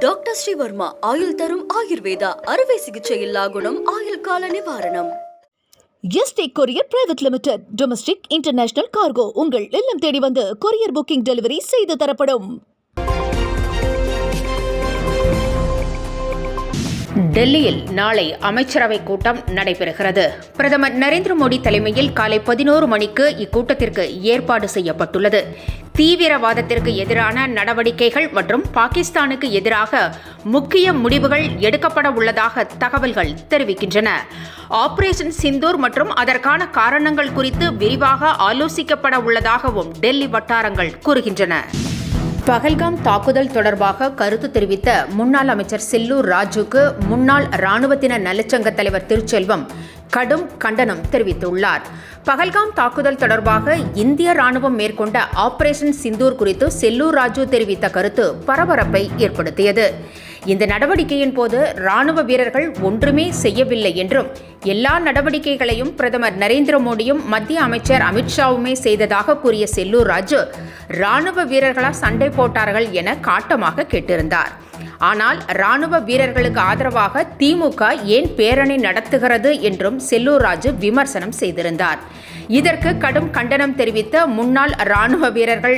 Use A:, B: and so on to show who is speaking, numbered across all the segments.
A: Doctor Sreevarma ஆயுள் தரும் ஆயுர்வேதா அறுவை சிகிச்சையில்லா குணம் ஆயுள் கால நிவாரணம்.
B: Yesterday courier private limited domestic international cargo உங்கள் இல்லம் தேடி வந்து கொரியர் புக்கிங் டெலிவரி செய்து தரப்படும்.
C: டெல்லியில் நாளை அமைச்சரவை கூட்டம் நடைபெறுகிறது. பிரதமர் நரேந்திர மோடி தலைமையில் காலை 11 மணிக்கு இக்கூட்டத்திற்கு ஏற்பாடு செய்யப்பட்டுள்ளது. தீவிரவாதத்திற்கு எதிரான நடவடிக்கைகள் மற்றும் பாகிஸ்தானுக்கு எதிராக முக்கிய முடிவுகள் எடுக்கப்பட உள்ளதாக தகவல்கள் தெரிவிக்கின்றன. ஆபரேஷன் சிந்தூர் மற்றும் அதற்கான காரணங்கள் குறித்து விரிவாக ஆலோசிக்கப்பட உள்ளதாகவும் டெல்லி வட்டாரங்கள் கூறுகின்றன. பகல்காம் தாக்குதல் தொடர்பாக கருத்து தெரிவித்த முன்னாள் அமைச்சர் செல்லூர் ராஜுக்கு முன்னாள் இராணுவத்தினர் நலச்சங்க தலைவர் திருச்செல்வம் கடும் கண்டனம் தெரிவித்துள்ளார். பகல்காம் தாக்குதல் தொடர்பாக இந்திய ராணுவம் மேற்கொண்ட ஆபரேஷன் சிந்தூர் குறித்து செல்லூர் ராஜு தெரிவித்த கருத்து பரபரப்பை ஏற்படுத்தியது. இந்த நடவடிக்கையின் போது ராணுவ வீரர்கள் ஒன்றுமே செய்யவில்லை என்றும் எல்லா நடவடிக்கைகளையும் பிரதமர் நரேந்திர மோடியும் மத்திய அமைச்சர் அமித்ஷாவுமே செய்ததாக கூறிய செல்லூர் ராஜு ராணுவ வீரர்களா சண்டை போட்டார்கள் என காட்டமாக கேட்டிருந்தார். ஆனால் ராணுவ வீரர்களுக்கு ஆதரவாக திமுக ஏன் பேரணி நடத்துகிறது என்றும் செல்லூர் ராஜு விமர்சனம் செய்திருந்தார். இதற்கு கடும் கண்டனம் தெரிவித்த முன்னாள் ராணுவ வீரர்கள்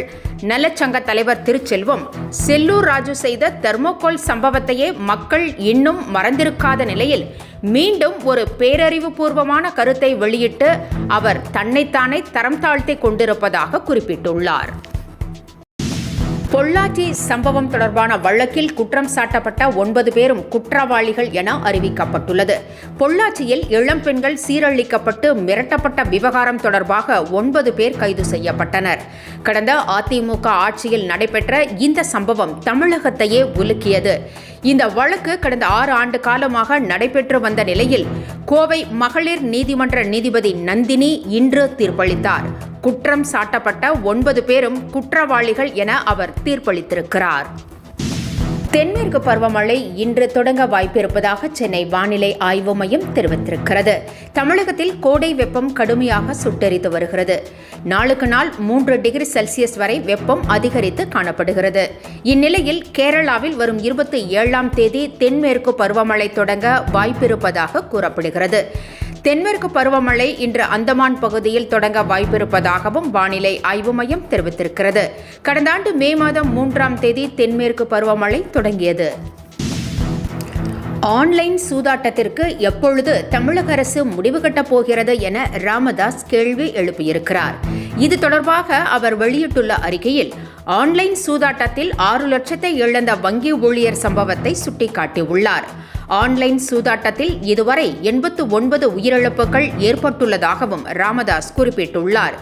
C: நலச்சங்க தலைவர் திருச்செல்வம் செல்லூர் ராஜு செய்த தெர்மோகோல் சம்பவத்தையே மக்கள் இன்னும் மறந்திருக்காத நிலையில் மீண்டும் ஒரு பேரறிவுபூர்வமான கருத்தை வெளியிட்டு அவர் தன்னைத்தானே தரம் தாழ்த்தி கொண்டிருப்பதாக குறிப்பிட்டுள்ளார். பொள்ளாச்சி சம்பவம் தொடர்பான வழக்கில் குற்றம் சாட்டப்பட்ட 9 பேரும் குற்றவாளிகள் என அறிவிக்கப்பட்டுள்ளது. பொள்ளாச்சியில் இளம் பெண்கள் சீரழிக்கப்பட்டு மிரட்டப்பட்ட விவகாரம் தொடர்பாக 9 பேர் கைது செய்யப்பட்டனர். கடந்த அதிமுக ஆட்சியில் நடைபெற்ற இந்த சம்பவம் தமிழகத்தையே உலுக்கியது. இந்த வழக்கு கடந்த 6 ஆண்டு காலமாக நடைபெற்று வந்த நிலையில் கோவை மகளிர் நீதிமன்ற நீதிபதி நந்தினி இன்று தீர்ப்பளித்தார். குற்றம் சாட்டப்பட்ட 9 பேரும் குற்றவாளிகள் என அவர் தீர்ப்பளித்திருக்கிறார். தென்மேற்கு பருவமழை இன்று தொடங்க வாய்ப்பிருப்பதாக சென்னை வானிலை ஆய்வு மையம் தெரிவித்திருக்கிறது. தமிழகத்தில் கோடை வெப்பம் கடுமையாக சுட்டெரித்து வருகிறது. நாளுக்கு நாள் 3 டிகிரி செல்சியஸ் வரை வெப்பம் அதிகரித்து காணப்படுகிறது. இந்நிலையில் கேரளாவில் வரும் 27ஆம் தேதி தென்மேற்கு பருவமழை தொடங்க வாய்ப்பிருப்பதாக கூறப்படுகிறது. தென்மேற்கு பருவமழை இன்று அந்தமான் பகுதியில் தொடங்க வாய்ப்பிருப்பதாகவும் வானிலை ஆய்வு மையம் தெரிவித்திருக்கிறது. கடந்த ஆண்டு மே மாதம் 3ஆம் தேதி தென்மேற்கு பருவமழை தொடங்கியது. ஆன்லைன் சூதாட்டத்திற்கு எப்பொழுது தமிழக அரசு முடிவு கட்டப் போகிறது என ராமதாஸ் கேள்வி எழுப்பியிருக்கிறார். இது தொடர்பாக அவர் வெளியிட்டுள்ள அறிக்கையில் ஆன்லைன் சூதாட்டத்தில் 6 லட்சத்தை இழந்த வங்கி ஊழியர் சம்பவத்தை சுட்டிக்காட்டியுள்ளார். ஆன்லைன் சூதாட்டத்தில் இதுவரை 89 உயிரிழப்புகள் ஏற்பட்டுள்ளதாகவும் ராமதாஸ் குறிப்பிட்டுள்ளார்.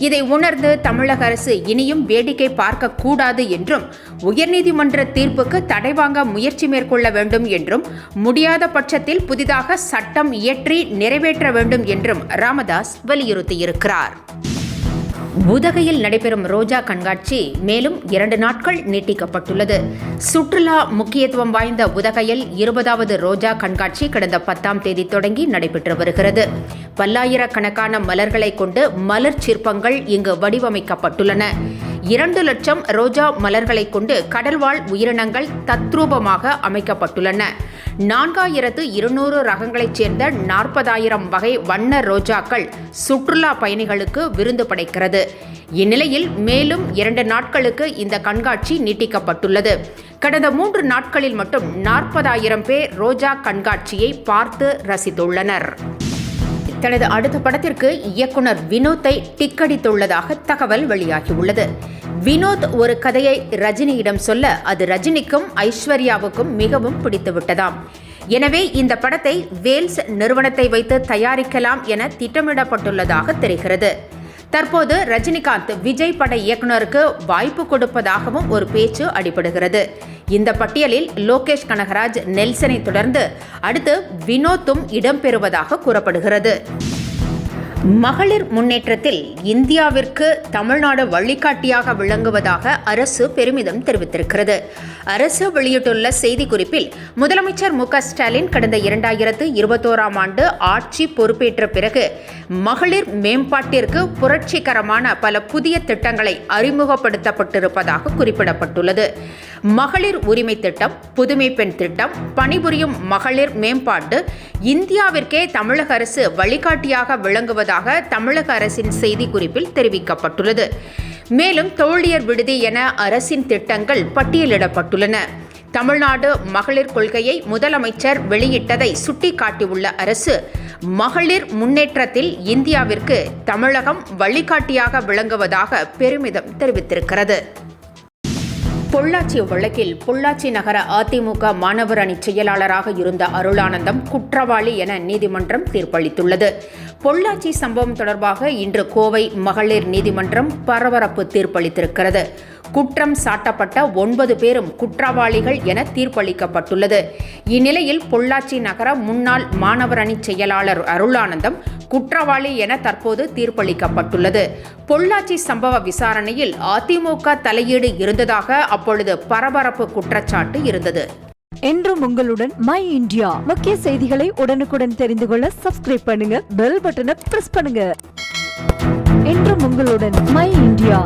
C: இதை உணர்ந்து தமிழக அரசு இனியும் வேடிக்கை பார்க்கக்கூடாது என்றும் உயர்நீதிமன்ற தீர்ப்புக்கு தடை வாங்க முயற்சி மேற்கொள்ள வேண்டும் என்றும் முடியாத பட்சத்தில் புதிதாக சட்டம் இயற்றி நிறைவேற்ற வேண்டும் என்றும் ராமதாஸ் வலியுறுத்தியிருக்கிறார். உதகையில் நடைபெறும் ரோஜா கண்காட்சி மேலும் 2 நாட்கள் நீட்டிக்கப்பட்டுள்ளது. சுற்றுலா முக்கியத்துவம் வாய்ந்த உதகையில் 20வது ரோஜா கண்காட்சி கடந்த 10ஆம் தேதி தொடங்கி நடைபெற்று வருகிறது. பல்லாயிரக்கணக்கான மலர்களை கொண்டு மலர் சிற்பங்கள் இங்கு வடிவமைக்கப்பட்டுள்ளன. 2 லட்சம் ரோஜா மலர்களை கொண்டு கடல்வாழ் உயிரினங்கள் தத்ரூபமாக அமைக்கப்பட்டுள்ளன. 4200 ரகங்களைச் சேர்ந்த 40,000 வகை வண்ண ரோஜாக்கள் சுற்றுலா பயணிகளுக்கு விருந்து படைக்கிறது. இந்நிலையில் மேலும் 2 நாட்களுக்கு இந்த கண்காட்சி நீட்டிக்கப்பட்டுள்ளது. கடந்த 3 நாட்களில் மட்டும் 40,000 பேர் ரோஜா கண்காட்சியை பார்த்து ரசித்துள்ளனர். தனது அடுத்த படத்திற்கு இயக்குனர் வினோத்தை டிக்கடித்துள்ளதாக தகவல் வெளியாகியுள்ளது. வினோத் ஒரு கதையை ரஜினியிடம் சொல்ல அது ரஜினிக்கும் ஐஸ்வர்யாவுக்கும் மிகவும் பிடித்துவிட்டதாம். எனவே இந்த படத்தை வேல்ஸ் நிறுவனத்தை வைத்து தயாரிக்கலாம் என திட்டமிடப்பட்டுள்ளதாக தெரிகிறது. தற்போது ரஜினிகாந்த் விஜய் பட இயக்குனருக்கு வாய்ப்பு கொடுப்பதாகவும் ஒரு பேச்சு அடிபடுகிறது. இந்த பட்டியலில் லோகேஷ் கனகராஜ், நெல்சனை தொடர்ந்து அடுத்து வினோத்தும் இடம்பெறுவதாக கூறப்படுகிறது. மகளிர் முன்னேற்றத்தில் இந்தியாவிற்கு தமிழ்நாடு வழிகாட்டியாக விளங்குவதாக அரசு பெருமிதம் தெரிவித்திருக்கிறது. அரசு வெளியிட்டுள்ள செய்திக்குறிப்பில் முதலமைச்சர் மு.க.ஸ்டாலின் கடந்த 2021ஆம் ஆண்டு ஆட்சி பொறுப்பேற்ற பிறகு மகளிர் மேம்பாட்டிற்கு புரட்சிகரமான பல புதிய திட்டங்களை அறிமுகப்படுத்தப்பட்டிருப்பதாக குறிப்பிடப்பட்டுள்ளது. மகளிர் உரிமை திட்டம், புதுமை பெண் திட்டம், பணிபுரியும் மகளிர் மேம்பாட்டு இந்தியாவிற்கே தமிழக அரசு வழிகாட்டியாக விளங்குவதாக தமிழக அரசின் செய்திக்குறிப்பில் தெரிவிக்கப்பட்டுள்ளது. மேலும் தோழியர் விடுதி என அரசின் திட்டங்கள் பட்டியலிடப்பட்டுள்ளன. தமிழ்நாடு மகளிர் கொள்கையை முதலமைச்சர் வெளியிட்டதை சுட்டிக்காட்டியுள்ள அரசு மகளிர் முன்னேற்றத்தில் இந்தியாவிற்கு தமிழகம் வழிகாட்டியாக விளங்குவதாக பெருமிதம் தெரிவித்திருக்கிறது. பொள்ளாச்சி வழக்கில் பொள்ளாச்சி நகர அதிமுக மாணவர் அணி செயலாளராக இருந்த அருளானந்தம் குற்றவாளி என நீதிமன்றம் தீர்ப்பளித்துள்ளது. பொள்ளாச்சி சம்பவம் தொடர்பாக இன்று கோவை மகளிர் நீதிமன்றம் பரபரப்பு தீர்ப்பளித்திருக்கிறது. குற்றம் சாட்டப்பட்ட 9 பேரும் குற்றவாளிகள் என தீர்ப்பளிக்கப்பட்டுள்ளது. இந்நிலையில் பொள்ளாச்சி நகர முன்னாள் மாணவர் அணி செயலாளர் அருளானந்தம் குற்றவாளி என தற்போது தீர்ப்பளிக்கப்பட்டுள்ளது. பொள்ளாச்சி சம்பவ விசாரணையில் அதிமுக தலையீடு இருந்ததாக அப்பொழுது பரபரப்பு குற்றச்சாட்டு இருந்தது.
D: என்றும் உங்களுடன் மை இந்தியா. முக்கிய செய்திகளை உடனுக்குடன் தெரிந்து கொள்ள சப்ஸ்கிரைப் பண்ணுங்க, பெல் பட்டனை பிரஸ் பண்ணுங்க. என்றும் உங்களுடன் மை இந்தியா.